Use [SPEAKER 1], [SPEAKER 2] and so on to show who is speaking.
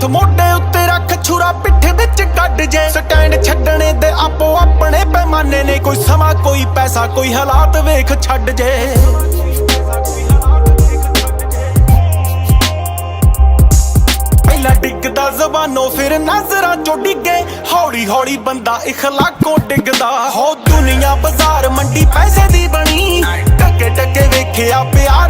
[SPEAKER 1] ਮੋਢੇ ਉੱਤੇ ਰੱਖ ਛੁਰਾ ਪਿੱਠ ਵਿੱਚ ਕੱਢ ਜੇ ਸਟੈਂਡ ਛੱਡਣੇ ਦੇ ਆਪੋ ਆਪਣੇ ਪੈਮਾਨੇ ਨੇ ਕੋਈ ਸਮਾਂ ਕੋਈ ਪੈਸਾ ਕੋਈ ਹਾਲਾਤ ਵੇਖ ਛੱਡ ਜੇ ਪਹਿਲਾਂ ਡਿੱਗਦਾ ਜ਼ਬਾਨੋਂ ਫਿਰ ਨਜ਼ਰਾਂ ਚੋਂ ਡਿੱਗੇ ਹੌਲੀ ਹੌਲੀ ਬੰਦਾ ਇਖਲਾਕੋਂ ਡਿੱਗਦਾ ਹੋ ਦੁਨੀਆ ਬਾਜ਼ਾਰ ਮੰਡੀ ਪੈਸੇ ਦੀ ਬਣੀ ਟਕੇ ਟਕੇ ਵੇਖਿਆ ਪਿਆ